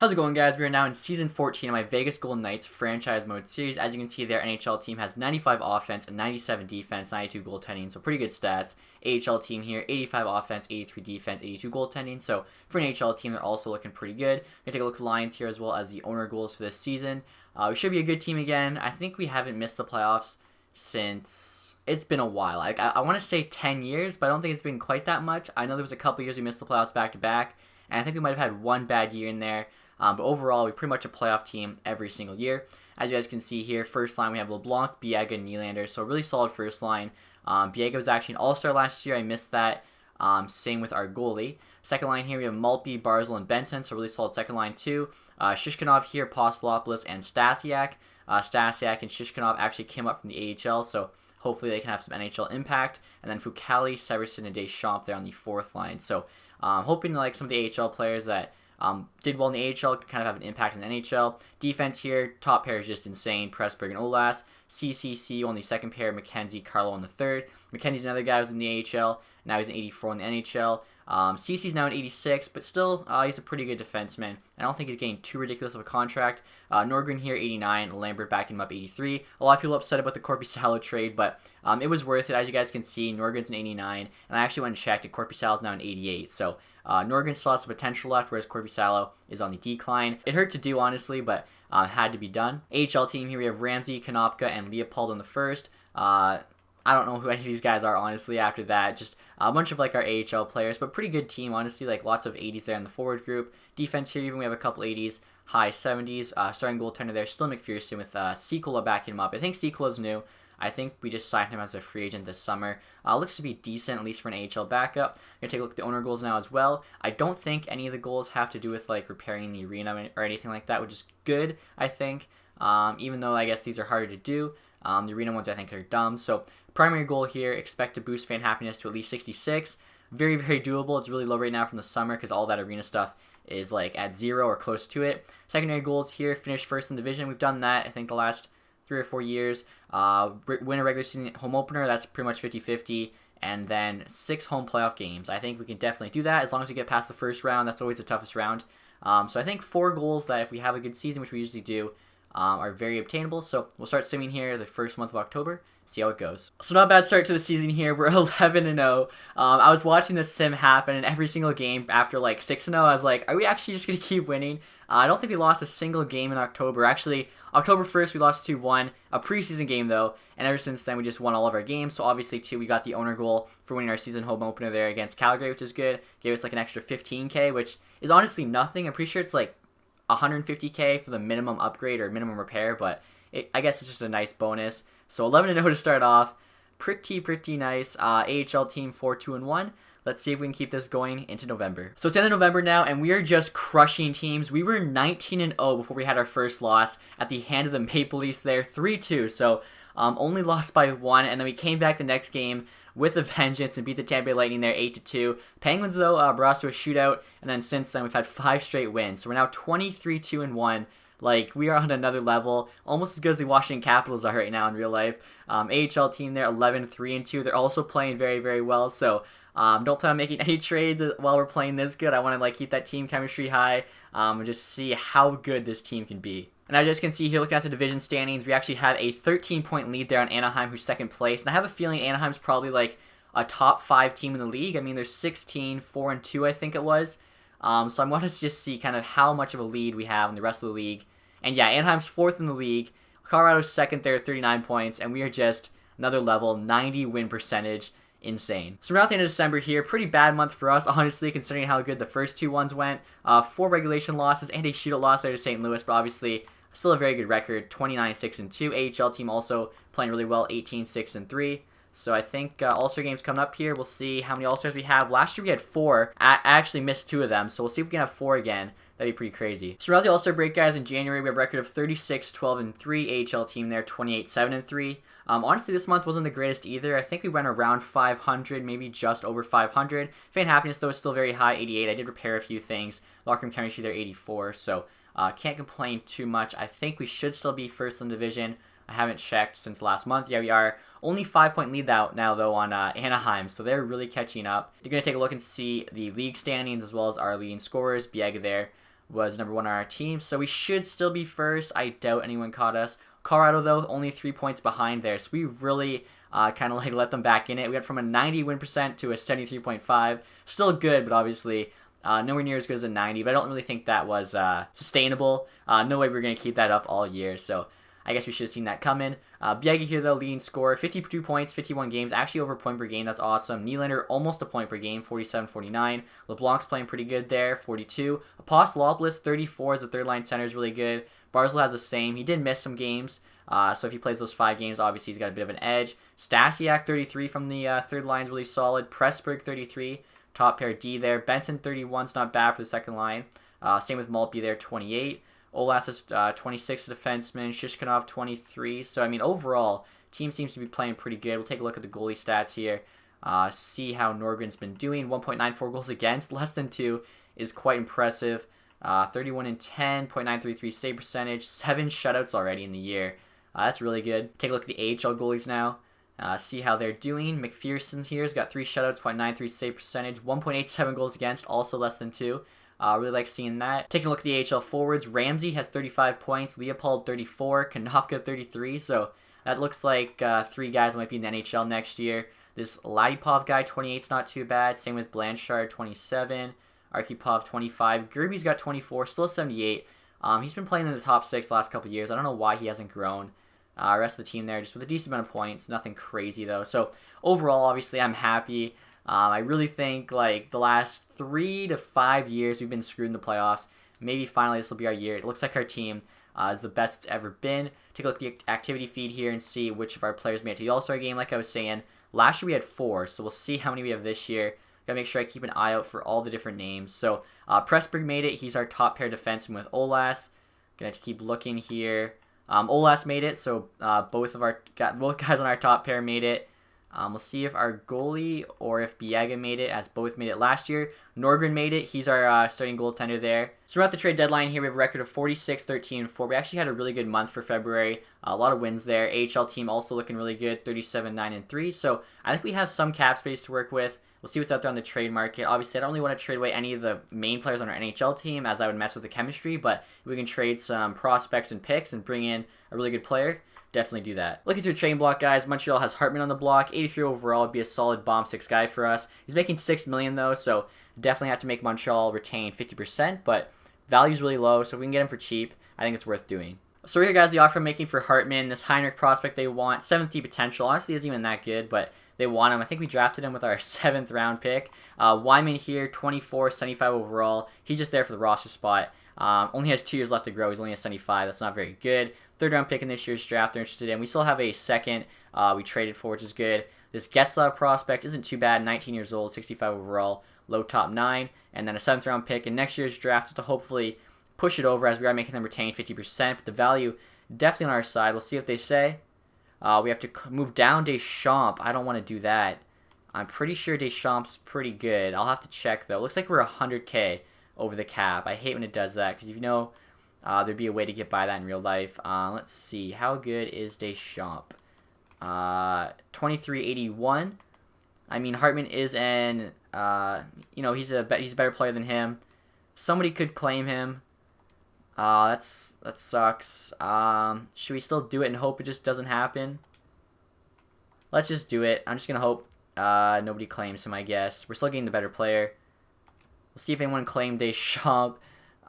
How's it going, guys? We are now in Season 14 of my Vegas Golden Knights franchise mode series. As you can see, their NHL team has 95 offense and 97 defense, 92 goaltending, so pretty good stats. AHL team here, 85 offense, 83 defense, 82 goaltending, so for an AHL team, they're also looking pretty good. We're going to take a look at the lines here as well as the owner goals for this season. We should be a good team again. I think we haven't missed the playoffs since it's been a while. I want to say 10 years, but I don't think it's been quite that much. I know there was a couple years we missed the playoffs back-to-back, and I think we might have had one bad year in there. But overall, we're pretty much a playoff team every single year. As you guys can see here, first line we have LeBlanc, Biega, and Nylander. So a really solid first line. Biega was actually an all-star last year. I missed that. Same with our goalie. Second line here we have Maltby, Barzal, and Benson. So really solid second line too. Shishkinov here, Postolopoulos, and Stasiak. Stasiak and Shishkinov actually came up from the AHL. So hopefully they can have some NHL impact. And then Fucali, Severson, and Deschamps there on the fourth line. So hoping like some of the AHL players that did well in the AHL, could kind of have an impact in the NHL. Defense here, top pair is just insane. Pressburg and Olas. CCC on the second pair, McKenzie, Carlo on the third. McKenzie's another guy who was in the AHL. Now he's an 84 in the NHL. CC's now an 86, but still, he's a pretty good defenseman. I don't think he's getting too ridiculous of a contract. Norgren here, 89. Lambert backing him up, 83. A lot of people upset about the Korpisalo trade, but it was worth it. As you guys can see, Norgren's an 89, and I actually went and checked, and Korpisalo's now an 88. So Norgren still has some potential left, whereas Korpisalo is on the decline. It hurt to do, honestly, but had to be done. AHL team here, we have Ramsey, Konopka, and Leopold in the first. I don't know who any of these guys are, honestly, after that. Just a bunch of, like, our AHL players, but pretty good team, honestly. Like, lots of 80s there in the forward group. Defense here, even we have a couple 80s, high 70s. Starting goaltender there, still McPherson with Sikola backing him up. I think Sikola's new. I think we just signed him as a free agent this summer. Looks to be decent, at least for an AHL backup. I'm going to take a look at the owner goals now as well. I don't think any of the goals have to do with, like, repairing the arena or anything like that, which is good, I think. Even though I guess these are harder to do. The arena ones, I think, are dumb. So, primary goal here, expect to boost fan happiness to at least 66. Very, very doable. It's really low right now from the summer because all that arena stuff is, like, at 0 or close to it. Secondary goals here, finish first in division. We've done that, I think, the last 3 or 4 years. Win a regular season home opener, that's pretty much 50-50. And then 6 home playoff games. I think we can definitely do that as long as we get past the first round. That's always the toughest round. So I think 4 goals that if we have a good season, which we usually do, are very obtainable. So we'll start simming here the first month of October. See how it goes. So not a bad start to the season here. We're 11-0. I was watching this sim happen, and every single game after like 6-0, I was like, are we actually just going to keep winning? I don't think we lost a single game in October. Actually, October 1st, we lost 2-1, a preseason game though, and ever since then, we just won all of our games. So obviously, too, we got the owner goal for winning our season home opener there against Calgary, which is good. Gave us like an extra 15K, which is honestly nothing. I'm pretty sure it's like 150K for the minimum upgrade or minimum repair, but I guess it's just a nice bonus. So 11-0 to start off. Pretty nice. AHL team 4-2-1. Let's see if we can keep this going into November. So it's the end of November now, and we are just crushing teams. We were 19-0 before we had our first loss at the hand of the Maple Leafs there, 3-2. So only lost by 1, and then we came back the next game with a vengeance and beat the Tampa Bay Lightning there 8-2. Penguins, though, brought us to a shootout, and then since then we've had 5 straight wins. So we're now 23-2-1. Like, we are on another level, almost as good as the Washington Capitals are right now in real life. AHL team there, 11-3-2. They're also playing very, very well, so don't plan on making any trades while we're playing this good. I want to like keep that team chemistry high and just see how good this team can be. And as you guys can see here, looking at the division standings, we actually have a 13-point lead there on Anaheim, who's second place. And I have a feeling Anaheim's probably like a top 5 team in the league. I mean, they're 16, 4-2, I think it was. So I want to just see kind of how much of a lead we have in the rest of the league. And yeah, Anaheim's 4th in the league. Colorado's 2nd there, 39 points. And we are just another level, 90 win percentage. Insane. So we're at the end of December here. Pretty bad month for us, honestly, considering how good the first 2 ones went. 4 regulation losses and a shootout loss there to St. Louis, but obviously still a very good record, 29-6-2. AHL team also playing really well, 18-6-3. So I think All-Star games coming up here. We'll see how many All-Stars we have. Last year we had 4. I actually missed 2 of them, so we'll see if we can have 4 again. That'd be pretty crazy. So throughout the All-Star break, guys, in January, we have a record of 36-12-3. AHL team there, 28-7-3. Honestly, this month wasn't the greatest either. I think we went around 500, maybe just over 500. Fan happiness, though, is still very high, 88. I did repair a few things. Locker room chemistry there, 84. So can't complain too much. I think we should still be first in the division. I haven't checked since last month. Yeah, we are. Only 5-point lead out now, though, on Anaheim, so they're really catching up. You're going to take a look and see the league standings as well as our leading scorers. Biega there, was number 1 on our team, so we should still be first. I doubt anyone caught us. Colorado, though, only 3 points behind there, so we really kind of like let them back in it. We went from a 90 win percent to a 73.5. Still good, but obviously nowhere near as good as a 90, but I don't really think that was sustainable. No way we're going to keep that up all year, so I guess we should have seen that coming. Biega here, though, leading scorer, 52 points, 51 games, actually over a point per game. That's awesome. Nylander, almost a point per game, 47-49. LeBlanc's playing pretty good there, 42. Apostolopoulos, 34 as a third-line center is really good. Barzal has the same. He did miss some games, so if he plays those 5 games, obviously he's got a bit of an edge. Stasiak, 33 from the third line is really solid. Pressburg, 33. Top pair D there. Benson, 31 is not bad for the second line. Same with Maltby there, 28. Olas is 26 defenseman. Shishkinov, 23. So, I mean, overall, team seems to be playing pretty good. We'll take a look at the goalie stats here. See how Norgren's been doing. 1.94 goals against. Less than 2 is quite impressive. 31 and 10, .933 save percentage. 7 shutouts already in the year. That's really good. Take a look at the AHL goalies now. See how they're doing. McPherson's here's got 3 shutouts, .93 save percentage. 1.87 goals against, also less than 2. Really like seeing that. Taking a look at the AHL forwards, Ramsey has 35 points, Leopold 34, Konopka 33, so that looks like 3 guys that might be in the NHL next year. This Ladipov guy, 28 is not too bad. Same with Blanchard, 27, Arkhipov, 25. Gerby's got 24, still 78. He's been playing in the top 6 the last couple years. I don't know why he hasn't grown. Rest of the team there, just with a decent amount of points. Nothing crazy, though. So, overall, obviously, I'm happy. I really think like the last 3 to 5 years we've been screwed in the playoffs. Maybe finally this will be our year. It looks like our team is the best it's ever been. Take a look at the activity feed here and see which of our players made it to the All-Star game. Like I was saying, last year we had 4, so we'll see how many we have this year. Gotta make sure I keep an eye out for all the different names. So Pressburg made it. He's our top pair defenseman with Olas. Gonna have to keep looking here. Olas made it, so both guys on our top pair made it. We'll see if our goalie or if Biega made it, as both made it last year. Norgren made it. He's our starting goaltender there. So we're at the trade deadline here. We have a record of 46, 13, and 4. We actually had a really good month for February. A lot of wins there. AHL team also looking really good, 37, 9, and 3. So I think we have some cap space to work with. We'll see what's out there on the trade market. Obviously, I don't really want to trade away any of the main players on our NHL team, as I would mess with the chemistry. But if we can trade some prospects and picks and bring in a really good player, definitely do that. Looking through train block, guys, Montreal has Hartman on the block. 83 overall would be a solid bomb 6 guy for us. He's making $6 million though, so definitely have to make Montreal retain 50%, but value's really low, so if we can get him for cheap, I think it's worth doing. So here, guys, the offer I'm making for Hartman, this Heinrich prospect they want, 7th D potential. Honestly, isn't even that good, but they want him. I think we drafted him with our 7th round pick. Wyman here, 24, 75 overall. He's just there for the roster spot. Only has 2 years left to grow. He's only a 75. That's not very good. 3rd round pick in this year's draft they're interested in. We still have a 2nd we traded for, which is good. This Getzlav prospect isn't too bad. 19 years old, 65 overall, low top 9. And then a 7th round pick in next year's draft just to hopefully push it over, as we are making them retain 50%. But the value definitely on our side. We'll see what they say. We have to move down Deschamps. I don't want to do that. I'm pretty sure Deschamps pretty good. I'll have to check, though. Looks like we're 100K over the cap. I hate when it does that, because you know there'd be a way to get by that in real life. Let's see. How good is Deschamps? 2381. I mean, Hartman is an, he's a better player than him. Somebody could claim him. That sucks. Should we still do it and hope it just doesn't happen? Let's just do it. I'm just gonna hope nobody claims him, I guess. We're still getting the better player. We'll see if anyone claimed Deschamps.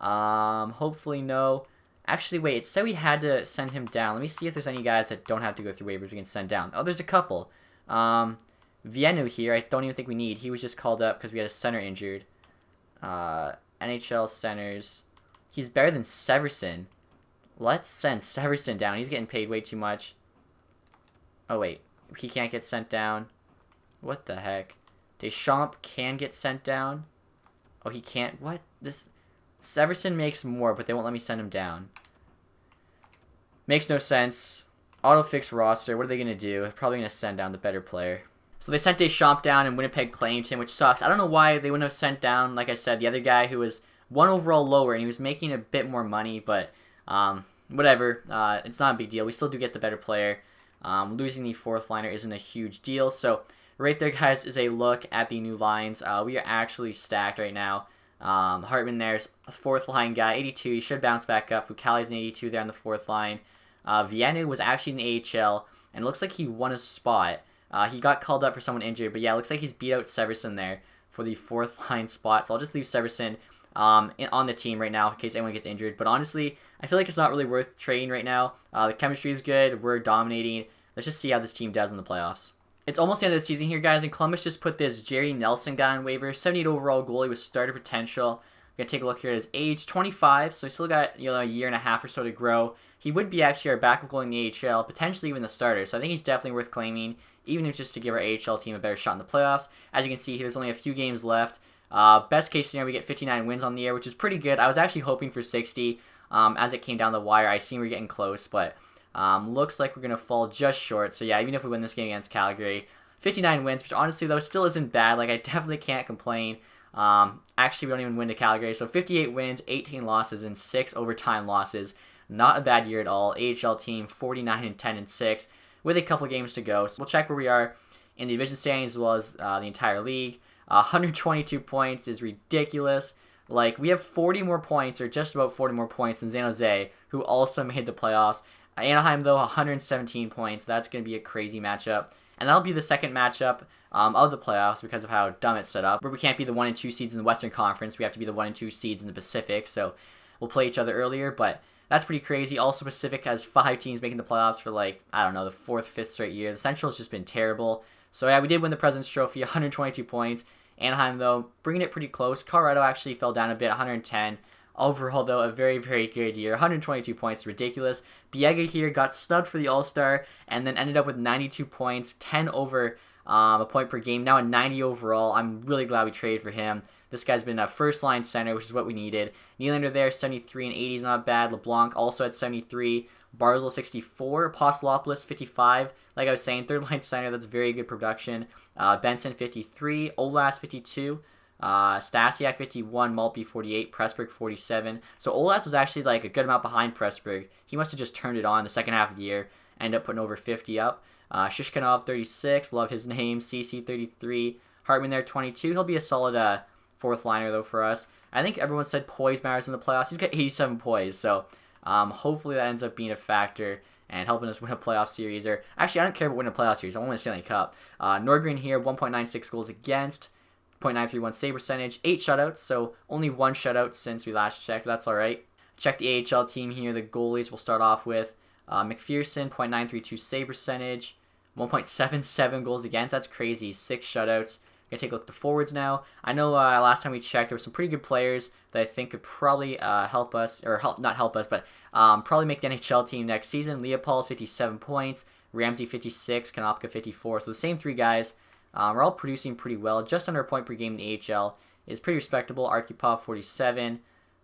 Hopefully no. Actually, wait, it said we had to send him down. Let me see if there's any guys that don't have to go through waivers we can send down. Oh, there's a couple. Viennu here, I don't even think we need. He was just called up because we had a center injured. NHL centers. He's better than Severson. Let's send Severson down. He's getting paid way too much. Oh, wait. He can't get sent down. What the heck? Deschamps can get sent down. Oh, he can't. What? This Severson makes more, but they won't let me send him down. Makes no sense. Auto-fix roster. What are they going to do? They're probably going to send down the better player. So they sent Deschamps down, and Winnipeg claimed him, which sucks. I don't know why they wouldn't have sent down, like I said, the other guy who was 1 overall lower, and he was making a bit more money, but whatever. It's not a big deal. We still do get the better player. Losing the 4th liner isn't a huge deal. So right there, guys, is a look at the new lines. We are actually stacked right now. Hartman there's a fourth line guy, 82. He should bounce back up. Fukali's an 82 there on the fourth line. Vienna was actually in the AHL, and it looks like he won a spot. He got called up for someone injured, but yeah, it looks like he's beat out Severson there for the fourth line spot. So I'll just leave Severson on the team right now in case anyone gets injured. But honestly, I feel like it's not really worth trading right now. The chemistry is good. We're dominating. Let's just see how this team does in the playoffs. It's almost the end of the season here, guys, and Columbus just put this Jerry Nelson guy on waiver. 78 overall goalie with starter potential. We're going to take a look here at his age. 25, so he's still got a year and a half or so to grow. He would be actually our backup goalie in the AHL, potentially even the starter. So I think he's definitely worth claiming, even if just to give our AHL team a better shot in the playoffs. As you can see, there's only a few games left. Best case scenario, we get 59 wins on the year, which is pretty good. I was actually hoping for 60 as it came down the wire. I seen we're getting close, but looks like we're going to fall just short. So yeah, even if we win this game against Calgary, 59 wins, which honestly, though, still isn't bad. Like, I definitely can't complain. Actually, we don't even win to Calgary. So 58 wins, 18 losses, and 6 overtime losses. Not a bad year at all. AHL team 49-10-6 with a couple games to go. So we'll check where we are in the division standings as well as the entire league. 122 points is ridiculous. Like, we have 40 more points, or just about 40 more points than San Jose, who also made the playoffs. Anaheim, though, 117 points. That's going to be a crazy matchup. And that'll be the second matchup of the playoffs because of how dumb it's set up. Where we can't be the 1 and 2 seeds in the Western Conference. We have to be the 1 and 2 seeds in the Pacific. So we'll play each other earlier, but that's pretty crazy. Also, Pacific has 5 teams making the playoffs for, like, I don't know, the 4th, 5th straight year. The Central has just been terrible. So yeah, we did win the President's Trophy, 122 points. Anaheim, though, bringing it pretty close. Colorado actually fell down a bit, 110. Overall, though, a very, very good year. 122 points, ridiculous. Biega here got snubbed for the All-Star and then ended up with 92 points, 10 over a point per game. Now a 90 overall. I'm really glad we traded for him. This guy's been a first-line center, which is what we needed. Nylander there, 73 and 80 is not bad. LeBlanc also at 73. Barzal 64. Apostolopoulos 55. Like I was saying, third-line center, that's very good production. Benson 53. Olas 52. Stasiak 51, Maltby 48, Pressburg 47. So Olas was actually like a good amount behind Pressburg. He must have just turned it on the second half of the year. Ended up putting over 50 up. Shishkinov 36, love his name. CC 33, Hartman there 22. He'll be a solid fourth liner though for us. I think everyone said poise matters in the playoffs. He's got 87 poise, so hopefully that ends up being a factor and helping us win a playoff series. Or actually, I don't care about winning a playoff series. I want to win a Stanley Cup. Nordgren here, 1.96 goals against. 0.931 save percentage, 8 shutouts, so only 1 shutout since we last checked. That's all right. Check the AHL team here. The goalies we'll start off with McPherson, 0.932 save percentage, 1.77 goals against. That's crazy. 6 shutouts. Gonna take a look at the forwards now. I know last time we checked, there were some pretty good players that I think could probably help us, or not help us, but probably make the NHL team next season. Leopold, 57 points. Ramsey, 56. Konopka, 54. So the same 3 guys. We're all producing pretty well. Just under a point per game in the AHL is pretty respectable. Arkhipov, 47.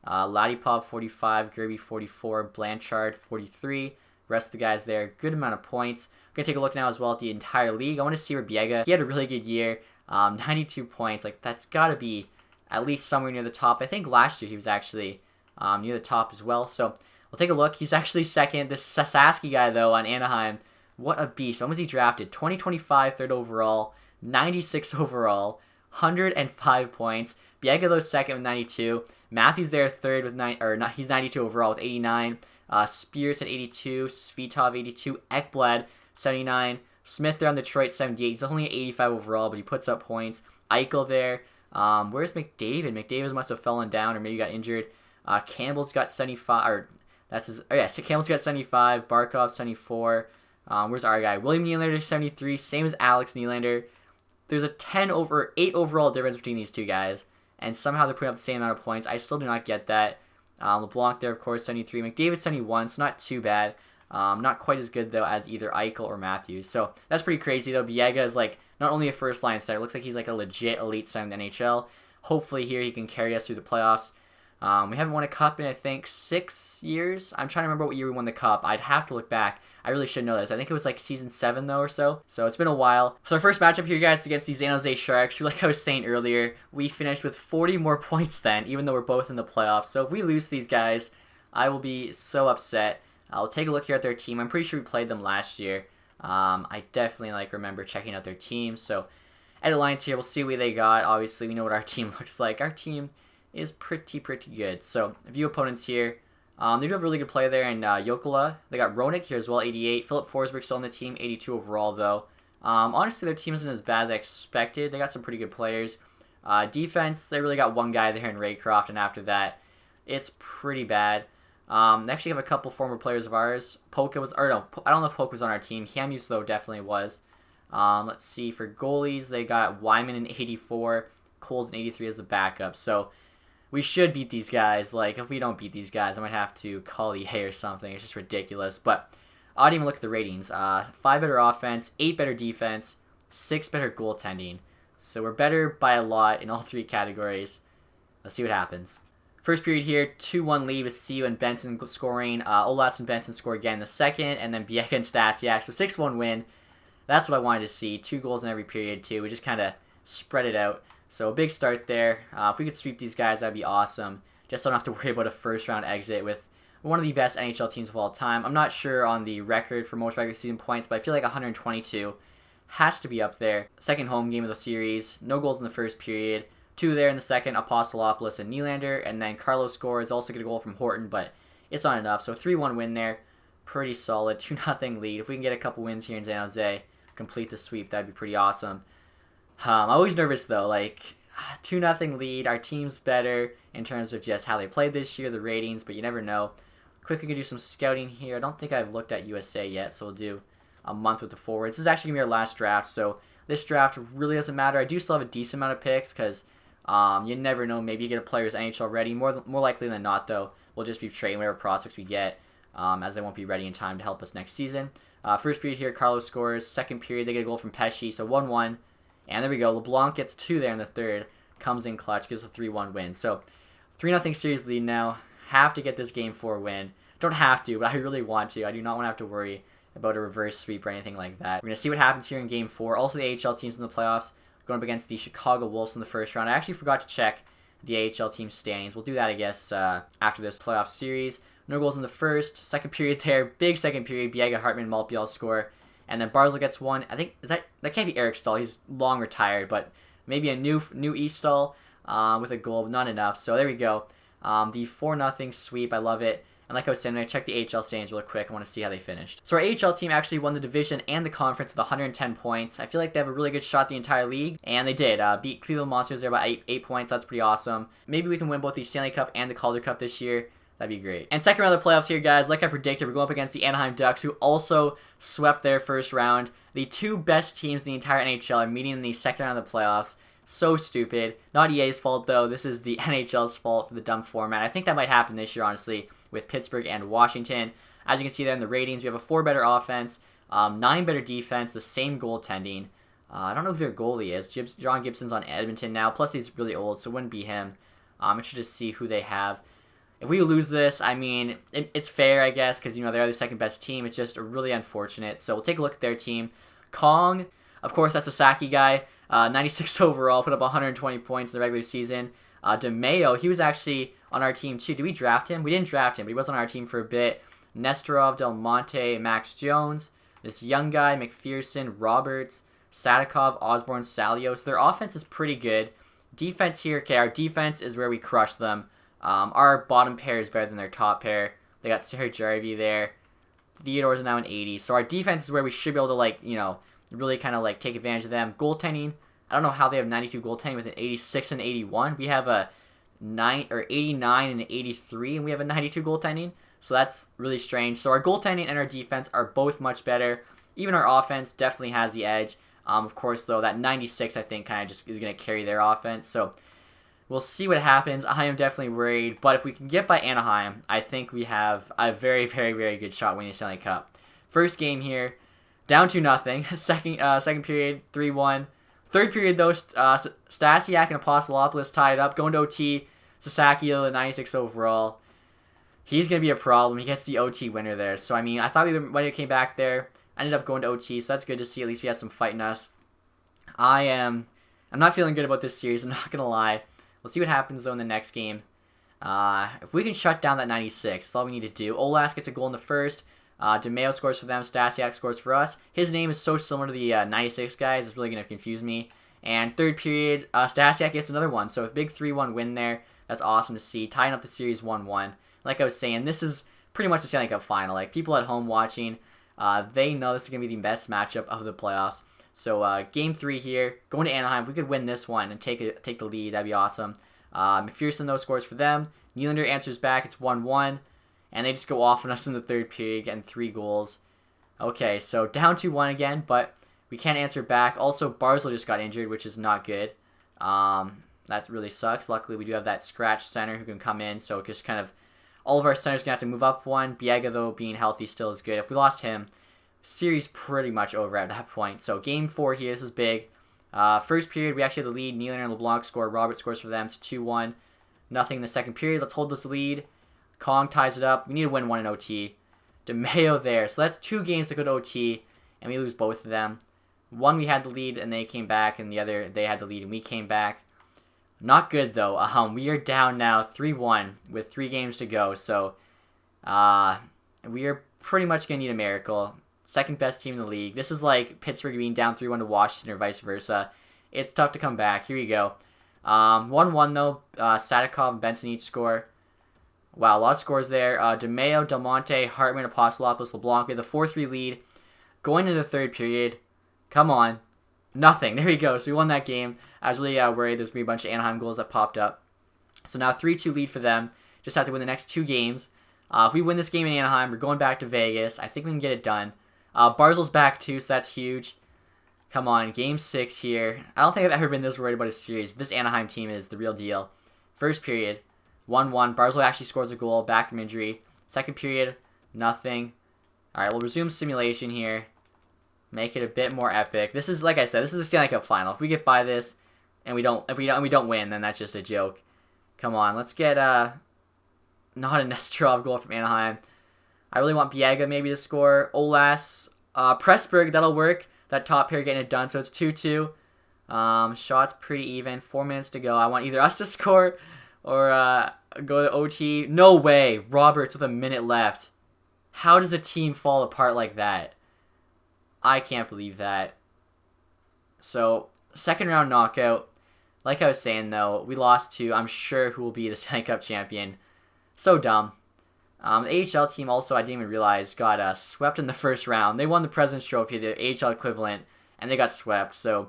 Ladipov, 45. Gerby, 44. Blanchard, 43. Rest of the guys there, good amount of points. We're going to take a look now as well at the entire league. I want to see where Biega, he had a really good year. 92 points. Like, that's got to be at least somewhere near the top. I think last year he was actually near the top as well. So we'll take a look. He's actually second. This Sasaski guy, though, on Anaheim, what a beast. When was he drafted? 2025, 3rd overall. 96 overall, 105 points. Biega, though, second with 92. Matthews there, third with he's 92 overall with 89. Spears at 82. Svitov 82. Ekblad 79. Smith there on Detroit 78. He's only at 85 overall, but he puts up points. Eichel there. Where's McDavid? McDavid must have fallen down or maybe got injured. Campbell's got 75. Or that's his. Oh yeah, so Campbell's got 75. Barkov 74. Where's our guy? William Nylander 73. Same as Alex Nylander. There's a 8 overall difference between these two guys, and somehow they're putting up the same amount of points. I still do not get that. LeBlanc there, of course, 73. McDavid 71, so not too bad. Not quite as good, though, as either Eichel or Matthews. So that's pretty crazy, though. Biega is, like, not only a first-line center. It looks like he's, like, a legit elite center in the NHL. Hopefully here he can carry us through the playoffs. We haven't won a cup in, I think, 6 years. I'm trying to remember what year we won the cup. I'd have to look back. I really should know this. I think it was like season 7, though, or so. So it's been a while. So our first matchup here, guys, is against the San Jose Sharks, who, like I was saying earlier, we finished with 40 more points then, even though we're both in the playoffs. So if we lose these guys, I will be so upset. I'll take a look here at their team. I'm pretty sure we played them last year. I definitely remember checking out their team. So edit lines here. We'll see what they got. Obviously, we know what our team looks like. Our team is pretty good. So a few opponents here. They do have a really good player there in Jokela. They got Roenick here as well, 88. Philip Forsberg still on the team, 82 overall though. Honestly, their team isn't as bad as I expected. They got some pretty good players. Defense, they really got one guy there in Raycroft, and after that, it's pretty bad. They actually have a couple former players of ours. Polka was, or no, I don't know if Polka was on our team. Hamus, though, definitely was. Let's see, for goalies, they got Wyman in 84, Coles in 83 as the backup. So we should beat these guys. Like, if we don't beat these guys, I might have to call EA or something. It's just ridiculous. But I didn't even look at the ratings. 5 better offense, 8 better defense, 6 better goaltending. So we're better by a lot in all 3 categories. Let's see what happens. First period here, 2-1 lead with Siu and Benson scoring. Olas and Benson score again in the second, and then Bieka and Stasiak. So 6-1 win. That's what I wanted to see. 2 goals in every period, too. We just kind of spread it out. So a big start there. If we could sweep these guys, that'd be awesome. Just don't have to worry about a first-round exit with one of the best NHL teams of all time. I'm not sure on the record for most regular season points, but I feel like 122 has to be up there. Second home game of the series. No goals in the first period. 2 there in the second, Apostolopoulos and Nylander, and then Carlos scores, also get a goal from Horton, but it's not enough. So 3-1 win there. Pretty solid. 2-0 lead. If we can get a couple wins here in San Jose, complete the sweep, that'd be pretty awesome. I'm always nervous though, like 2-0 lead, our team's better in terms of just how they played this year, the ratings, but you never know. Quickly can do some scouting here. I don't think I've looked at USA yet, so we'll do a month with the forwards. This is actually going to be our last draft, so this draft really doesn't matter. I do still have a decent amount of picks because you never know, maybe you get a player's NHL ready. More likely than not though, we'll just be trading whatever prospects we get as they won't be ready in time to help us next season. First period here, Carlos scores. Second period, they get a goal from Pesci, so 1-1. And there we go. LeBlanc gets 2 there in the third. Comes in clutch, gives a 3-1 win. So 3-0 series lead now. Have to get this Game 4 win. Don't have to, but I really want to. I do not want to have to worry about a reverse sweep or anything like that. We're going to see what happens here in Game 4. Also, the AHL teams in the playoffs going up against the Chicago Wolves in the first round. I actually forgot to check the AHL team standings. We'll do that, I guess, after this playoff series. No goals in the first. Second period there. Big second period. Biega, Hartman, Maltby score. And then Barzal gets 1. I think, that can't be Eric Stahl. He's long retired, but maybe a new East Stahl with a goal, but not enough. So there we go. The 4-0 sweep. I love it. And like I was saying, I'm going to check the AHL standings real quick. I want to see how they finished. So our AHL team actually won the division and the conference with 110 points. I feel like they have a really good shot the entire league. And they did. Beat Cleveland Monsters there by 8 points. That's pretty awesome. Maybe we can win both the Stanley Cup and the Calder Cup this year. That'd be great. And second round of the playoffs here, guys. Like I predicted, we're going up against the Anaheim Ducks, who also swept their first round. The 2 best teams in the entire NHL are meeting in the second round of the playoffs. So stupid. Not EA's fault, though. This is the NHL's fault for the dumb format. I think that might happen this year, honestly, with Pittsburgh and Washington. As you can see there in the ratings, we have a 4 better offense, 9 better defense, the same goaltending. I don't know who their goalie is. John Gibson's on Edmonton now, plus he's really old, so it wouldn't be him. I should just see who they have. If we lose this, I mean, it's fair, I guess, because, you know, they're the second best team. It's just really unfortunate. So we'll take a look at their team. Kong, of course, that's a Saki guy. 96 overall, put up 120 points in the regular season. DeMayo, he was actually on our team, too. Did we draft him? We didn't draft him, but he was on our team for a bit. Nestorov, Del Monte, Max Jones. This young guy, McPherson, Roberts, Sadikov, Osborne, Salios. Their offense is pretty good. Defense here, okay, our defense is where we crush them. Our bottom pair is better than their top pair. They got Sarah Jarvie there. Theodore's now an 80. So our defense is where we should be able to, like, you know, really kind of, like, take advantage of them. Goaltending, I don't know how they have 92 goaltending with an 86 and 81. We have a 89 and an 83, and we have a 92 goaltending. So that's really strange. So our goaltending and our defense are both much better. Even our offense definitely has the edge. Of course, though, that 96, I think, kind of just is going to carry their offense. So we'll see what happens. I am definitely worried. But if we can get by Anaheim, I think we have a very, very, very good shot winning the Stanley Cup. First game here, down 2-0. Second period, 3-1. Third period, though, Stasiak and Apostolopoulos tied up. Going to OT, Sasaki, the 96 overall. He's going to be a problem. He gets the OT winner there. So, I mean, I thought we might have came back there. Ended up going to OT, so that's good to see. At least we had some fight in us. I'm not feeling good about this series. I'm not going to lie. We'll see what happens, though, in the next game. If we can shut down that 96, that's all we need to do. Olas gets a goal in the first. DeMayo scores for them. Stasiak scores for us. His name is so similar to the 96 guys. It's really going to confuse me. And third period, Stasiak gets another one. So a big 3-1 win there. That's awesome to see. Tying up the series 1-1. Like I was saying, this is pretty much the Stanley Cup final. Like, people at home watching, they know this is going to be the best matchup of the playoffs. So, Game 3 here, going to Anaheim. If we could win this one and take the lead, that'd be awesome. McPherson, though, scores for them. Nylander answers back. It's 1-1. And they just go off on us in the third period, getting 3 goals. Okay, so down 2-1 again, but we can't answer back. Also, Barzal just got injured, which is not good. That really sucks. Luckily, we do have that scratch center who can come in, so just kind of all of our centers going to have to move up one. Biega, though, being healthy still is good. If we lost him, series pretty much over at that point. So Game 4 here, this is big. First period, we actually have the lead. Nylander and LeBlanc score. Robert scores for them. It's 2-1. Nothing in the second period. Let's hold this lead. Kong ties it up. We need to win one in OT. DeMayo there. So that's 2 games to go to OT, and we lose both of them. One we had the lead, and they came back, and the other they had the lead, and we came back. Not good, though. We are down now 3-1 with 3 games to go, so we are pretty much going to need a miracle. Second best team in the league. This is like Pittsburgh being down 3-1 to Washington or vice versa. It's tough to come back. Here we go. 1-1, though. Sadikov and Benson each score. Wow, a lot of scores there. DeMayo, Del Monte, Hartman, Apostolopoulos, LeBlanc. We have the 4-3 lead. Going into the third period. Come on. Nothing. There we go. So we won that game. I was really worried there's going to be a bunch of Anaheim goals that popped up. So now 3-2 lead for them. Just have to win the next 2 games. If we win this game in Anaheim, we're going back to Vegas. I think we can get it done. Barzal's back too, so that's huge. Come on, Game 6 here. I don't think I've ever been this worried about a series. But this Anaheim team is the real deal. First period, 1-1. Barzal actually scores a goal back from injury. Second period, nothing. All right, we'll resume simulation here. Make it a bit more epic. This is, like I said, this is the Stanley Cup final. If we get by this and we don't win, then that's just a joke. Come on, let's get not a Nesterov goal from Anaheim. I really want Biega maybe to score. Olas, Pressburg, that'll work. That top pair getting it done. So it's 2-2. Shots pretty even. 4 minutes to go. I want either us to score or go to OT. No way. Roberts with a minute left. How does a team fall apart like that? I can't believe that. So, second round knockout. Like I was saying, though, we lost to, I'm sure, who will be the Stanley Cup champion. So dumb. The AHL team also, I didn't even realize, got swept in the first round. They won the President's Trophy, the AHL equivalent, and they got swept. So,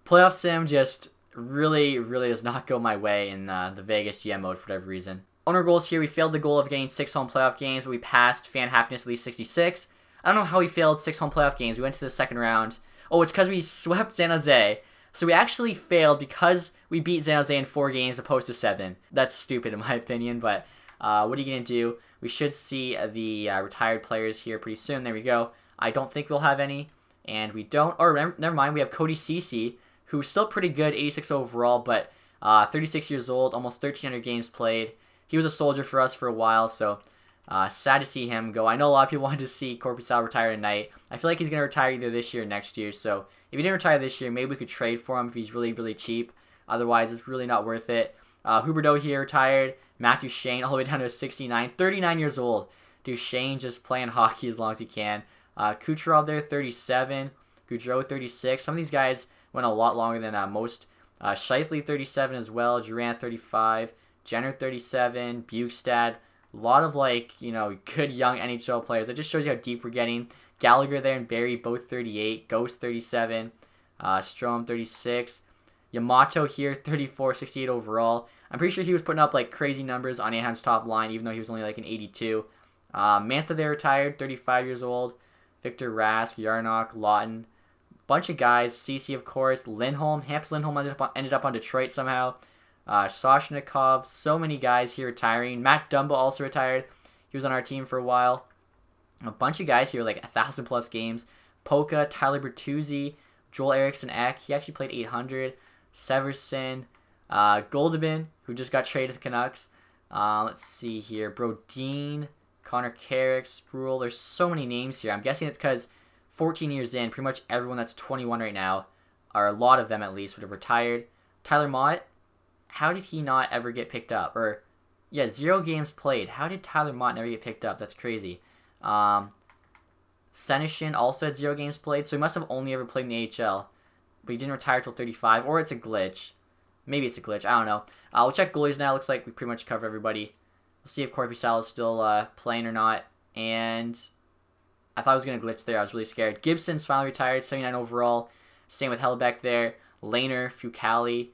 playoff sim just really, really does not go my way in the Vegas GM mode for whatever reason. On our goals here, we failed the goal of getting 6 home playoff games, but we passed fan happiness at least 66. I don't know how we failed 6 home playoff games. We went to the second round. Oh, it's because we swept San Jose. So we actually failed because we beat San Jose in 4 games opposed to 7. That's stupid in my opinion, but what are you going to do? We should see the retired players here pretty soon. There we go. I don't think we'll have any, and we don't. Or never mind, we have Cody Ceci, who's still pretty good, 86 overall, but 36 years old, almost 1,300 games played. He was a soldier for us for a while, so sad to see him go. I know a lot of people wanted to see Korpisalo retire tonight. I feel like he's going to retire either this year or next year, so if he didn't retire this year, maybe we could trade for him if he's really, really cheap. Otherwise, it's really not worth it. Huberdeau here retired. Matt Duchene all the way down to 69. 39 years old. Duchene just playing hockey as long as he can. Kucherov there, 37. Goudreau, 36. Some of these guys went a lot longer than most. Scheifele, 37 as well. Durant, 35. Jenner, 37. Bukestad. A lot of, good young NHL players. It just shows you how deep we're getting. Gallagher there and Barry, both 38. Ghost, 37. Strome, 36. Yamato here, 34, 68 overall. I'm pretty sure he was putting up, crazy numbers on Anaheim's top line, even though he was only, an 82. Mantha there retired, 35 years old. Victor Rask, Yarnock, Lawton. Bunch of guys. CC, of course. Lindholm. Hampus Lindholm ended up on Detroit somehow. Soshnikov, so many guys here retiring. Matt Dumba also retired. He was on our team for a while. A bunch of guys here, 1,000 plus games. Polka, Tyler Bertuzzi, Joel Eriksson Ek. He actually played 800. Severson, Goldobin, who just got traded to the Canucks. Let's see here. Brodin, Connor Carrick, Spruill. There's so many names here. I'm guessing it's because 14 years in, pretty much everyone that's 21 right now, or a lot of them at least, would have retired. Tyler Mott. How did he not ever get picked up? 0 games played. How did Tyler Mott never get picked up? That's crazy. Senyshyn also had 0 games played, so he must have only ever played in the AHL. But he didn't retire till 35, or it's a glitch. Maybe it's a glitch. I don't know. We'll check goalies now. Looks like we pretty much covered everybody. We'll see if Korpisalo is still playing or not. And I thought I was going to glitch there. I was really scared. Gibson's finally retired, 79 overall. Same with Hellebeck there. Lehner, Fucali,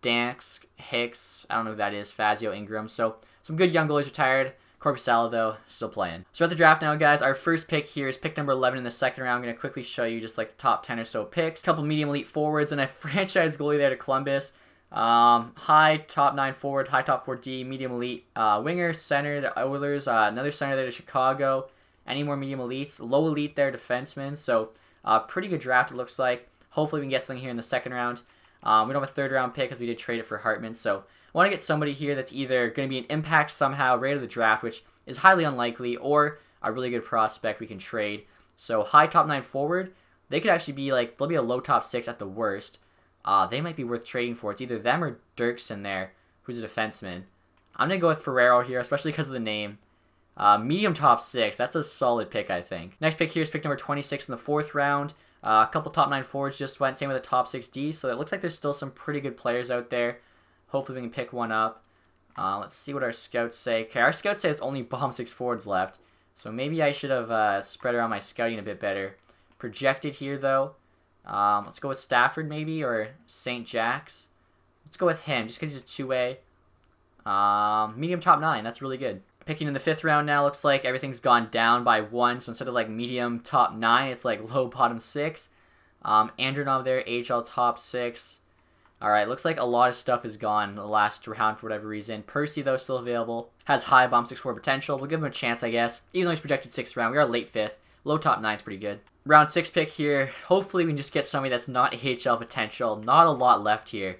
Dansk, Hicks, I don't know who that is, Fazio, Ingram. So some good young goalies retired. Korpisalo, though, still playing. So at the draft now, guys. Our first pick here is pick number 11 in the second round. I'm going to quickly show you just like the top 10 or so picks. A couple medium elite forwards and a franchise goalie there to Columbus. High top 9 forward, high top 4D, medium elite winger, center, the Oilers, another center there to Chicago. Any more medium elites? Low elite there, defenseman. So pretty good draft, it looks like. Hopefully we can get something here in the second round. We don't have a third round pick because we did trade it for Hartman. So I want to get somebody here that's either going to be an impact somehow right out of the draft, which is highly unlikely, or a really good prospect we can trade. So high top 9 forward, they could actually be like, they'll be a low top 6 at the worst. They might be worth trading for. It's either them or Dirksen there, who's a defenseman. I'm going to go with Ferrero here, especially because of the name. Medium top 6, that's a solid pick, I think. Next pick here is pick number 26 in the fourth round. A couple top 9 forwards just went, same with the top 6D, so it looks like there's still some pretty good players out there. Hopefully we can pick one up. Let's see what our scouts say. Okay, our scouts say it's only bottom 6 forwards left, so maybe I should have spread around my scouting a bit better. Projected here, though. Let's go with Stafford, maybe, or St. Jack's. Let's go with him, just because he's a two-way. Medium top 9, that's really good. Picking in the fifth round now, looks like everything's gone down by 1, so instead of like medium top 9, it's like low bottom 6. Andronov there, AHL top 6. Alright, looks like a lot of stuff is gone in the last round for whatever reason. Percy, though, still available. Has high bottom 6-4 potential. We'll give him a chance, I guess. Even though he's projected 6th round, we are late 5th. Low top 9 is pretty good. Round 6 pick here. Hopefully we can just get somebody that's not AHL potential. Not a lot left here.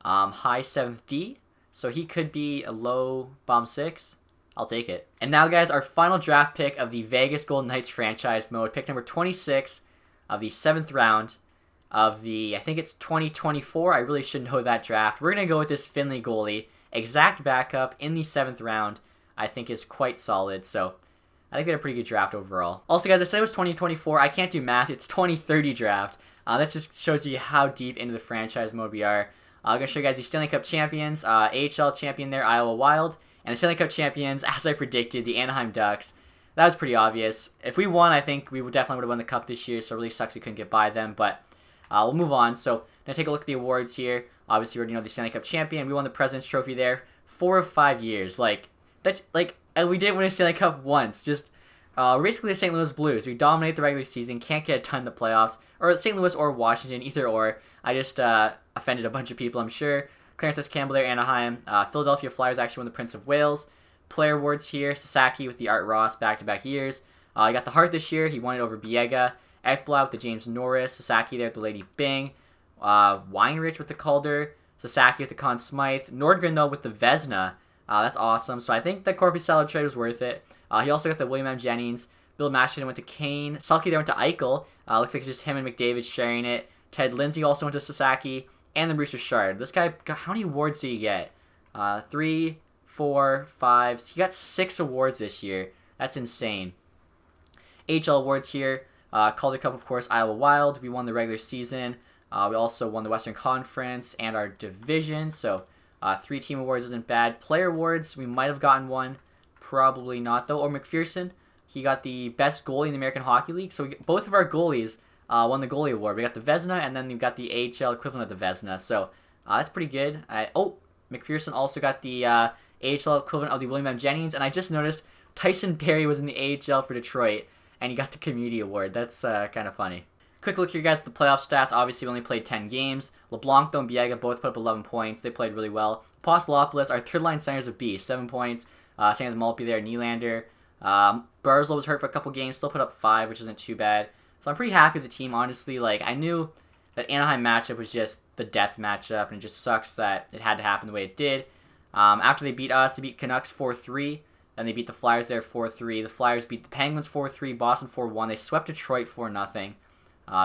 High 7th D. So he could be a low bottom 6. I'll take it. And now, guys, our final draft pick of the Vegas Golden Knights franchise mode. Pick number 26 of the 7th round of the, I think it's 2024. I really should know that draft. We're going to go with this Finley goalie. Exact backup in the 7th round, I think is quite solid. So I think we had a pretty good draft overall. Also, guys, I said it was 2024. I can't do math. It's 2030 draft. That just shows you how deep into the franchise mode we are. I'm going to show you guys the Stanley Cup champions. AHL champion there, Iowa Wild. And the Stanley Cup champions, as I predicted, the Anaheim Ducks. That was pretty obvious. If we won, I think we definitely would have won the Cup this year, so it really sucks we couldn't get by them. But we'll move on. So, I'm going to take a look at the awards here. Obviously, we already know the Stanley Cup champion. We won the President's Trophy there 4 of 5 years. And we didn't win a Stanley Cup once. Just, we're basically the St. Louis Blues. We dominate the regular season, can't get a ton in the playoffs. Or St. Louis or Washington, either or. I just offended a bunch of people, I'm sure. Clarence S. Campbell there, Anaheim. Philadelphia Flyers actually won the Prince of Wales. Player awards here, Sasaki with the Art Ross back-to-back years. He got the Hart this year. He won it over Biega. Ekblad with the James Norris. Sasaki there with the Lady Byng. Weinrich with the Calder. Sasaki with the Conn Smythe. Nordgren, though, with the Vezina. That's awesome. So I think the Korpisalo trade was worth it. He also got the William M. Jennings. Bill Masterton went to Kane. Selke there went to Eichel. Looks like it's just him and McDavid sharing it. Ted Lindsay also went to Sasaki. And then Bruce Richard. This guy, how many awards did he get? 3, 4, 5. He got 6 awards this year. That's insane. AHL awards here. Calder Cup, of course, Iowa Wild. We won the regular season. We also won the Western Conference and our division. So 3 team awards isn't bad. Player awards, we might have gotten one. Probably not, though. Or McPherson. He got the best goalie in the American Hockey League. So both of our goalies won the goalie award. We got the Vezina, and then we got the AHL equivalent of the Vezina. So that's pretty good. McPherson also got the AHL equivalent of the William M. Jennings. And I just noticed Tyson Barrie was in the AHL for Detroit, and he got the Community Award. That's kind of funny. Quick look here, guys, at the playoff stats. Obviously, we only played 10 games. LeBlanc, though, and Biega both put up 11 points. They played really well. Apostolopoulos, our third-line center, is a beast. 7 points. Same with Maltby there, Nylander. Barzal was hurt for a couple games. Still put up 5, which isn't too bad. So I'm pretty happy with the team, honestly. I knew that Anaheim matchup was just the death matchup, and it just sucks that it had to happen the way it did. After they beat us, they beat Canucks 4-3. Then they beat the Flyers there 4-3. The Flyers beat the Penguins 4-3, Boston 4-1. They swept Detroit 4-0.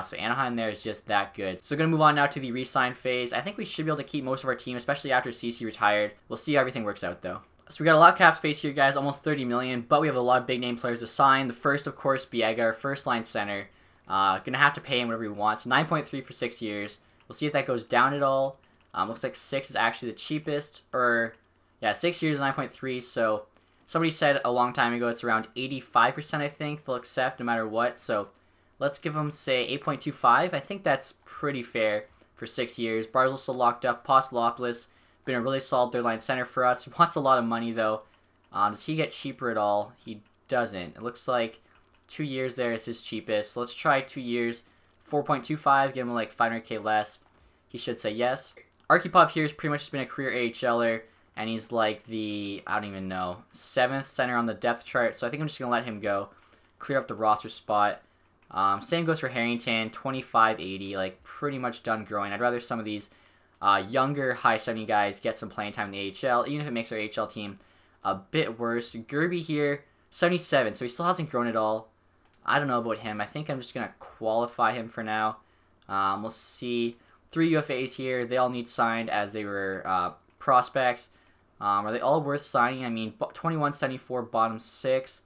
So Anaheim there is just that good. So we're going to move on now to the re-sign phase. I think we should be able to keep most of our team, especially after CC retired. We'll see how everything works out, though. So we got a lot of cap space here, guys, almost $30 million, but we have a lot of big-name players to sign. The first, of course, Biega, our first-line center. Going to have to pay him whatever he wants. 9.3 for 6 years. We'll see if that goes down at all. Looks like 6 is actually the cheapest, or yeah, 6 years 9.3. So somebody said a long time ago it's around 85%, I think, they'll accept no matter what. So let's give them, say, 8.25. I think that's pretty fair for 6 years. Barzil's still locked up. Apostolopoulos, been a really solid third-line center for us. He wants a lot of money, though. Does he get cheaper at all? He doesn't. It looks like 2 years there is his cheapest. So let's try 2 years, 4.25, give him like 500K less. He should say yes. Archipov here has pretty much just been a career AHLer, and he's like the, I don't even know, 7th center on the depth chart. So I think I'm just going to let him go, clear up the roster spot. Same goes for Harrington, 25-80, like pretty much done growing. I'd rather some of these younger high 70 guys get some playing time in the AHL, even if it makes our AHL team a bit worse. Gerby here, 77, so he still hasn't grown at all. I don't know about him. I think I'm just going to qualify him for now. We'll see. 3 UFAs here. They all need signed as they were prospects. Are they all worth signing? I mean, 21-74, bottom 6.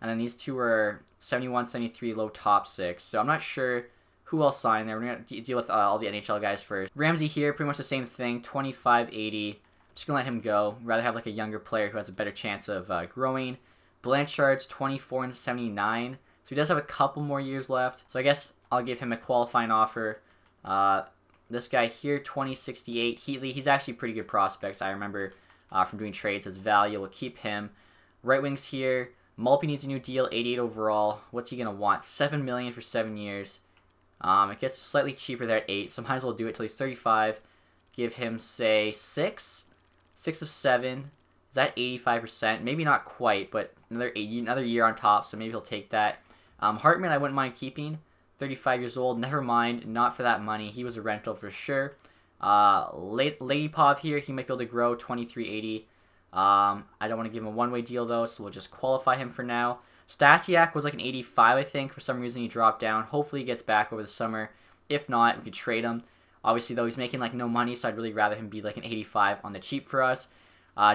And then these two are 71-73, low top 6. So I'm not sure who else signed there. We're going to deal with all the NHL guys first. Ramsey here, pretty much the same thing, 25-80. Just going to let him go. Rather have like a younger player who has a better chance of growing. Blanchard's 24-79. So he does have a couple more years left. So I guess I'll give him a qualifying offer. This guy here, 20-68. Heatley, he's actually pretty good prospects. I remember from doing trades as value. We'll keep him. Right wings here. Malpe needs a new deal, 88 overall. What's he going to want? $7 million for 7 years. It gets slightly cheaper there at 8, so might as well do it till he's 35. Give him, say, 6. 6 of 7. Is that 85%? Maybe not quite, but another year on top, so maybe he'll take that. Hartman, I wouldn't mind keeping. 35 years old. Never mind. Not for that money. He was a rental for sure. Ladypov here. He might be able to grow. 23-80. I don't want to give him a one-way deal, though, so we'll just qualify him for now. Stasiak was like an 85, I think. For some reason, he dropped down. Hopefully, he gets back over the summer. If not, we could trade him. Obviously, though, he's making like no money, so I'd really rather him be like an 85 on the cheap for us.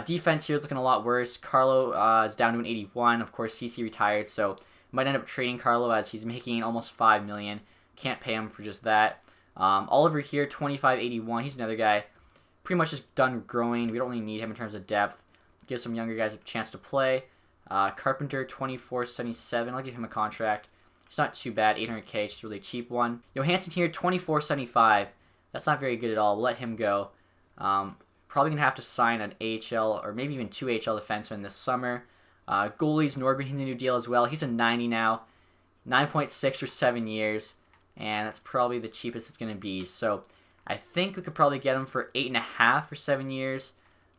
Defense here is looking a lot worse. Carlo is down to an 81. Of course, CC retired, so might end up trading Carlo as he's making almost $5 million. Can't pay him for just that. Oliver here, 25-81. He's another guy pretty much just done growing. We don't really need him in terms of depth. Give some younger guys a chance to play. Carpenter, 24-77. I'll give him a contract. It's not too bad. 800K, just a really cheap one. Johansson here, 24-75. That's not very good at all. We'll let him go. Probably going to have to sign an AHL or maybe even 2 AHL defensemen this summer. Goalies, Nordgren, he's a new deal as well. He's a 90 now. 9.6 for 7 years. And that's probably the cheapest it's going to be. So I think we could probably get him for 8.5 for 7 years.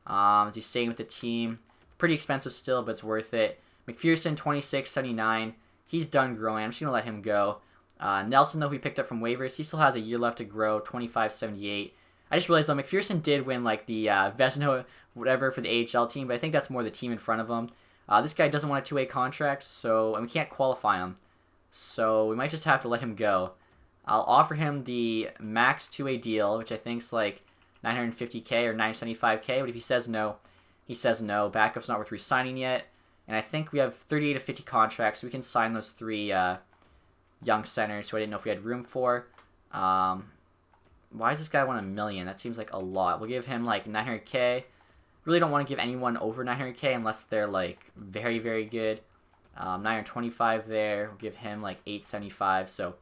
As he's staying with the team. Pretty expensive still, but it's worth it. McPherson, 26-79. He's done growing. I'm just going to let him go. Nelson, though, we picked up from waivers. He still has a year left to grow, 25-78. I just realized, though, McPherson did win, like, the Vezina, whatever, for the AHL team, but I think that's more the team in front of him. This guy doesn't want a 2-way contract, and we can't qualify him. So we might just have to let him go. I'll offer him the max 2-way deal, which I think is, like, 950K or 975K, but if he says no, he says no. Backup's not worth re-signing yet. And I think we have 38 to 50 contracts, so we can sign those 3 young centers who I didn't know if we had room for. Why does this guy want $1 million? That seems like a lot. We'll give him like 900K. Really don't want to give anyone over 900K unless they're like very, very good. 925 there. We'll give him like 875. So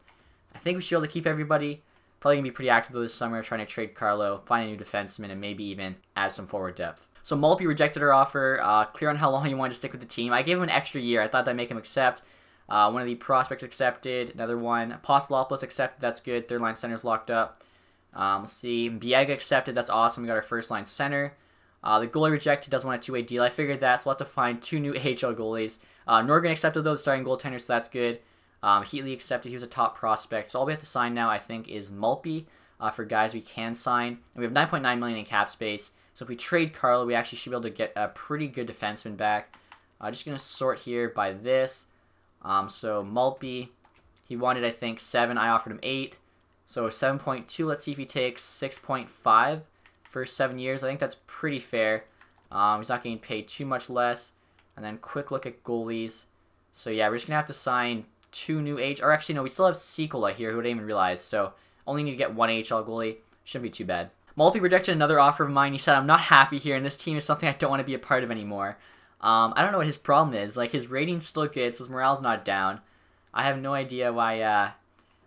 I think we should be able to keep everybody. Probably going to be pretty active though this summer, trying to trade Carlo, find a new defenseman, and maybe even add some forward depth. So Malpe rejected our offer, clear on how long he wanted to stick with the team. I gave him an extra year. I thought that'd make him accept. One of the prospects accepted. Another one. Apostolopoulos accepted. That's good. Third line center's locked up. Let's see. Biega accepted. That's awesome. We got our first line center. The goalie rejected. Doesn't want a 2-way deal. I figured that, so we'll have to find 2 new AHL goalies. Nordgren accepted, though, the starting goaltender, so that's good. Heatley accepted. He was a top prospect. So all we have to sign now, I think, is Malpe for guys we can sign. And we have $9.9 million in cap space. So if we trade Carlo, we actually should be able to get a pretty good defenseman back. Just going to sort here by this. So Malpe, he wanted, I think, 7. I offered him 8. So 7.2. Let's see if he takes 6.5 for 7 years. I think that's pretty fair. He's not getting paid too much less. And then quick look at goalies. So yeah, we're just going to have to sign 2 new or actually, no, we still have Sikola here, who I didn't even realize. So only need to get 1 AHL goalie. Shouldn't be too bad. Malpe rejected another offer of mine. He said, I'm not happy here, and this team is something I don't want to be a part of anymore. I don't know what his problem is. Like, his rating's still good, so his morale's not down. I have no idea why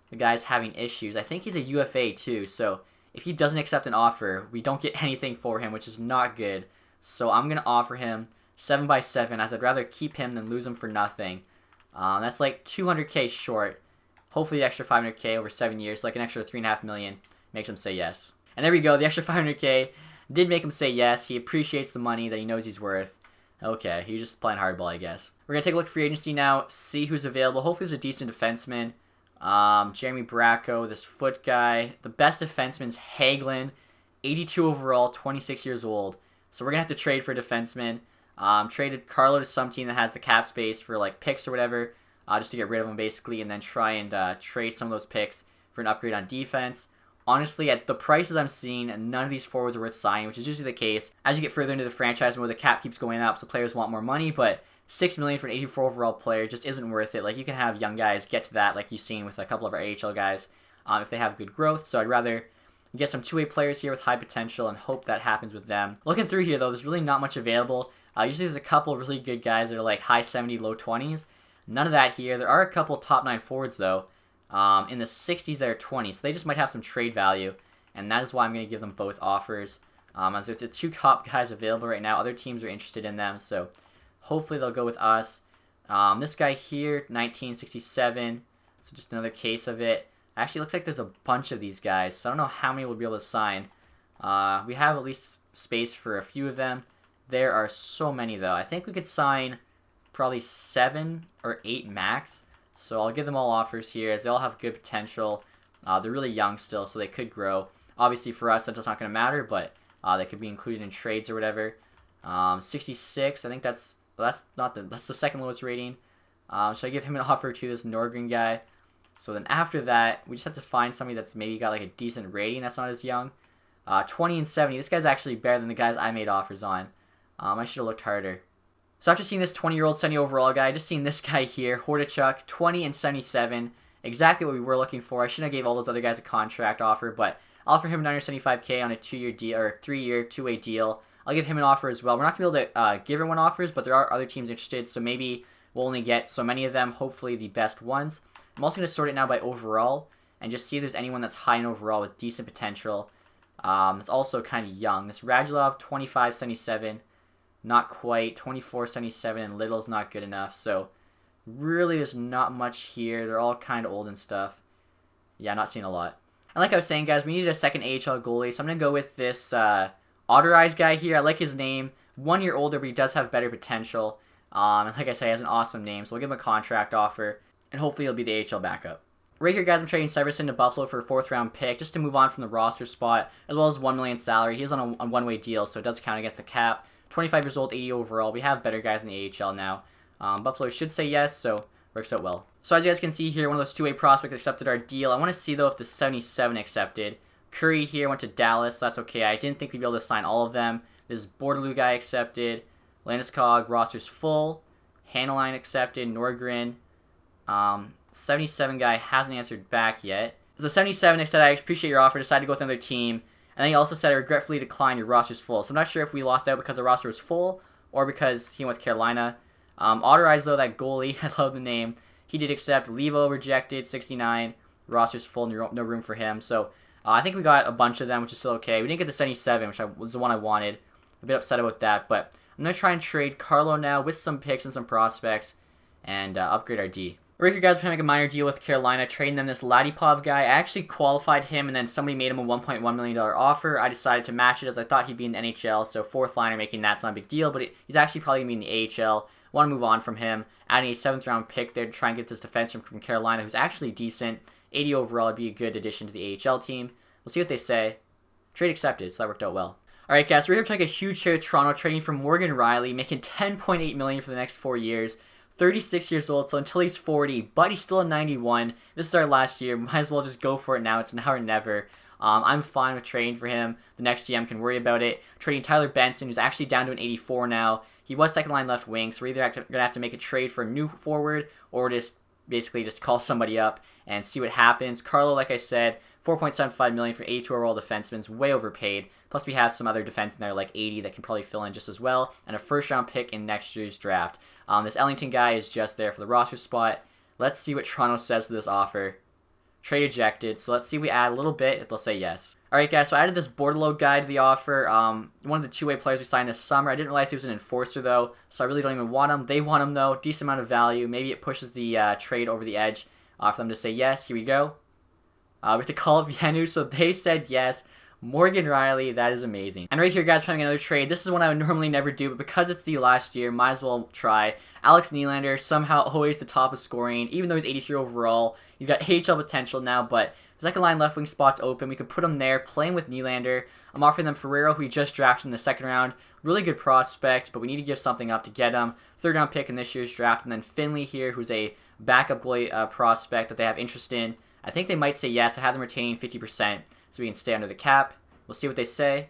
the guy's having issues. I think he's a UFA, too, so if he doesn't accept an offer, we don't get anything for him, which is not good. So I'm going to offer him 7x7, as I'd rather keep him than lose him for nothing. That's like 200k short. Hopefully the extra 500k over 7 years, like an extra 3.5 million, makes him say yes. And there we go, the extra 500k did make him say yes. He appreciates the money that he knows he's worth. Okay, he's just playing hardball, I guess. We're going to take a look at free agency now, see who's available. Hopefully there's a decent defenseman. Jeremy Bracco, this foot guy. The best defenseman's Hagelin, 82 overall, 26 years old. So we're going to have to trade for a defenseman. Traded Carlo to some team that has the cap space for like picks or whatever, just to get rid of him basically, and then try and trade some of those picks for an upgrade on defense. Honestly, at the prices I'm seeing, none of these forwards are worth signing, which is usually the case as you get further into the franchise where the cap keeps going up, so players want more money, but $6 million for an 84 overall player just isn't worth it. Like, you can have young guys get to that, like you've seen with a couple of our AHL guys, if they have good growth. So I'd rather get some two-way players here with high potential and hope that happens with them. Looking through here, though, there's really not much available. Usually there's a couple really good guys that are like high 70, low 20s. None of that here. There are a couple top 9 forwards, though, in the 60s that are 20, so they just might have some trade value, and that is why I'm going to give them both offers. As there's the 2 top guys available right now, other teams are interested in them, so hopefully they'll go with us. This guy here, 1967, so just another case of it. Actually, looks like there's a bunch of these guys, so I don't know how many we'll be able to sign. We have at least space for a few of them. There are so many, though. I think we could sign probably 7 or 8 max. So I'll give them all offers here, as they all have good potential. They're really young still, so they could grow. Obviously, for us, that's not going to matter, but they could be included in trades or whatever. 66, I think that's the second lowest rating. So I give him an offer to this Norgren guy. So then after that, we just have to find somebody that's maybe got like a decent rating that's not as young. 20 and 70. This guy's actually better than the guys I made offers on. I should have looked harder. So after seeing this 20-year-old 70 overall guy, I just seen this guy here, Hordachuk, 20 and 77. Exactly what we were looking for. I shouldn't have gave all those other guys a contract offer, but I'll offer him 975k on a 2-year deal, or 3-year, 2-way deal. I'll give him an offer as well. We're not going to be able to give everyone offers, but there are other teams interested, so maybe we'll only get so many of them, hopefully the best ones. I'm also going to sort it now by overall, and just see if there's anyone that's high in overall with decent potential. That's also kind of young. This Radulov, 25-77. Not quite. 24-77, and Little's not good enough. So really there's not much here. They're all kind of old and stuff. Yeah, not seeing a lot. And like I was saying, guys, we needed a second AHL goalie. So I'm going to go with this Otterized guy here. I like his name. 1 year older, but he does have better potential. And like I said, he has an awesome name. So we'll give him a contract offer. And hopefully he'll be the AHL backup. Right here, guys, I'm trading Severson to Buffalo for a 4th-round pick just to move on from the roster spot, as well as $1 million salary. He is on a one-way deal, so it does count against the cap. 25 years old, 80 overall. We have better guys in the AHL now. Buffalo should say yes, so works out well. So as you guys can see here, one of those 2-way prospects accepted our deal. I want to see, though, if the 77 accepted. Curry here went to Dallas, so that's okay. I didn't think we'd be able to sign all of them. This Bordelou guy accepted. Landeskog, roster's full. Haneline accepted. Norgren. 77 guy hasn't answered back yet. The 77, they said, I appreciate your offer, decided to go with another team. And then he also said, I regretfully declined, your roster's full. So I'm not sure if we lost out because the roster was full or because he went with Carolina. Otterized, though, that goalie, I love the name. He did accept. Levo rejected, 69. Roster's full, no room for him. So I think we got a bunch of them, which is still okay. We didn't get the 77, which was the one I wanted. A bit upset about that. But I'm going to try and trade Carlo now with some picks and some prospects and upgrade our D. Right here, guys, we're trying to make a minor deal with Carolina, trading them this Ladipov guy. I actually qualified him, and then somebody made him a $1.1 million offer. I decided to match it as I thought he'd be in the NHL, so 4th liner making that's not a big deal, but he's actually probably going to be in the AHL. I want to move on from him. Adding a 7th-round pick there to try and get this defenseman from Carolina, who's actually decent. 80 overall would be a good addition to the AHL team. We'll see what they say. Trade accepted, so that worked out well. Alright, guys, we're here to take a huge trade with Toronto, trading for Morgan Riley, making $10.8 million for the next 4 years. 36 years old, so until he's 40, but he's still a 91. This is our last year. Might as well just go for it now. It's now or never. I'm fine with trading for him. The next GM can worry about it. Trading Tyler Benson, who's actually down to an 84 now. He was second line left wing, so we're either going to have to make a trade for a new forward or just basically just call somebody up and see what happens. Carlo, like I said, $4.75 million for 82 overall defensemen, way overpaid. Plus we have some other defense in there like 80 that can probably fill in just as well, and a first-round pick in next year's draft. This Ellington guy is just there for the roster spot. Let's see what Toronto says to this offer. Trade ejected, so let's see if we add a little bit if they'll say yes. Alright guys, so I added this Bordelot guy to the offer. One of the two-way players we signed this summer. I didn't realize he was an enforcer though, so I really don't even want him. They want him though, decent amount of value. Maybe it pushes the trade over the edge for them to say yes. Here we go. We have to call up Yanu, so they said yes. Morgan Riley, that is amazing. And right here, guys, trying another trade. This is one I would normally never do, but because it's the last year, might as well try. Alex Nylander, somehow always the top of scoring, even though he's 83 overall. He's got AHL potential now, but the second line left wing spot's open. We could put him there, playing with Nylander. I'm offering them Ferrero, who we just drafted in the second round. Really good prospect, but we need to give something up to get him. Third round pick in this year's draft, and then Finley here, who's a backup goalie prospect that they have interest in. I think they might say yes. I have them retaining 50%, so we can stay under the cap. We'll see what they say.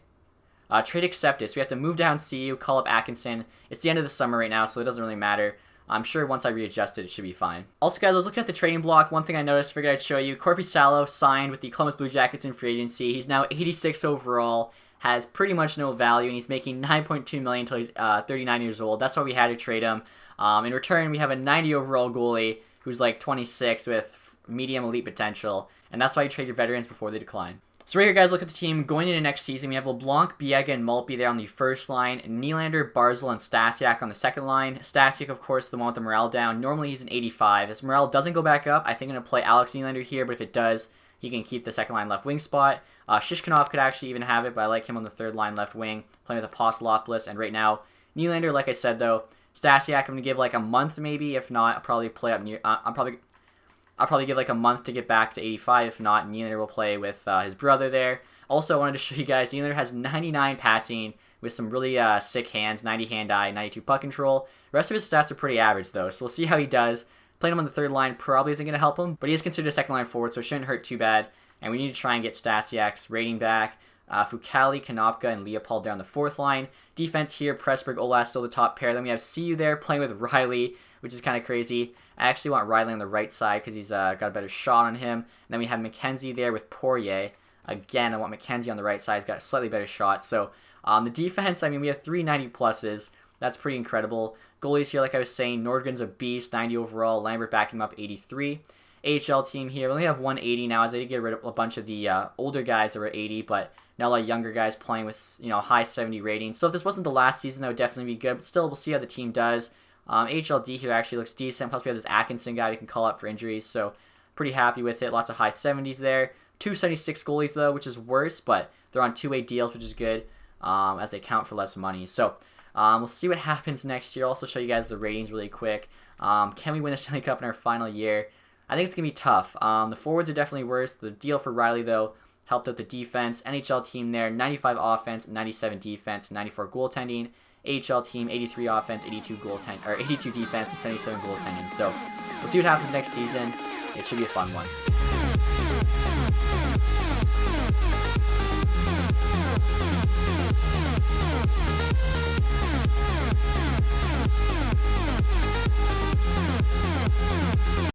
Trade accepted. So we have to move down CU, call up Atkinson. It's the end of the summer right now, so it doesn't really matter. I'm sure once I readjust it, it should be fine. Also, guys, I was looking at the trading block. One thing I noticed, figured I'd show you. Korpisalo signed with the Columbus Blue Jackets in free agency. He's now 86 overall, has pretty much no value, and he's making $9.2 million until he's 39 years old. That's why we had to trade him. In return, we have a 90 overall goalie who's like 26 with medium elite potential, and that's why you trade your veterans before they decline. So right here, guys, look at the team going into next season. We have LeBlanc, Biega, and Maltby there on the first line. Nylander, Barzal, and Stasiak on the second line. Stasiak, of course, the one with the morale down. Normally, he's an 85. If morale doesn't go back up, I think I'm going to play Alex Nylander here, but if it does, he can keep the second line left wing spot. Shishkinov could actually even have it, but I like him on the third line left wing, playing with Apostolopoulos. And right now, Nylander, like I said, though, Stasiak, I'm going to give like a month maybe. If not, I'll probably play up near... I'll probably give like a month to get back to 85. If not, Nylander will play with his brother there. Also, I wanted to show you guys, Nylander has 99 passing with some really sick hands, 90 hand-eye, 92 puck control. The rest of his stats are pretty average, though, so we'll see how he does. Playing him on the third line probably isn't going to help him, but he is considered a second-line forward, so it shouldn't hurt too bad. And we need to try and get Stasiak's rating back. Fukali, Konopka, and Leopold down the fourth line. Defense here, Pressburg, Olas still the top pair. Then we have CU there playing with Riley, which is kind of crazy. I actually want Riley on the right side because he's got a better shot on him. And then we have McKenzie there with Poirier. Again, I want McKenzie on the right side. He's got a slightly better shot. So the defense, I mean, we have 3 90 pluses. That's pretty incredible. Goalies here, like I was saying, Nordgren's a beast, 90 overall. Lambert backing him up, 83. AHL team here, we only have 180 now, as I did get rid of a bunch of the older guys that were 80, but now a lot of younger guys playing with, high 70 ratings. So if this wasn't the last season, that would definitely be good, but still, we'll see how the team does. HLD here actually looks decent, plus we have this Atkinson guy we can call up for injuries, so pretty happy with it. Lots of high 70s there. 276 goalies, though, which is worse, but they're on two-way deals, which is good, as they count for less money. So we'll see what happens next year. I'll also show you guys the ratings really quick. Can we win a Stanley Cup in our final year? I think it's going to be tough. The forwards are definitely worse. The deal for Riley, though, helped out the defense. NHL team there, 95 offense, 97 defense, 94 goaltending. AHL team, 83 offense, 82 defense, and 77 goaltending. So we'll see what happens next season. It should be a fun one.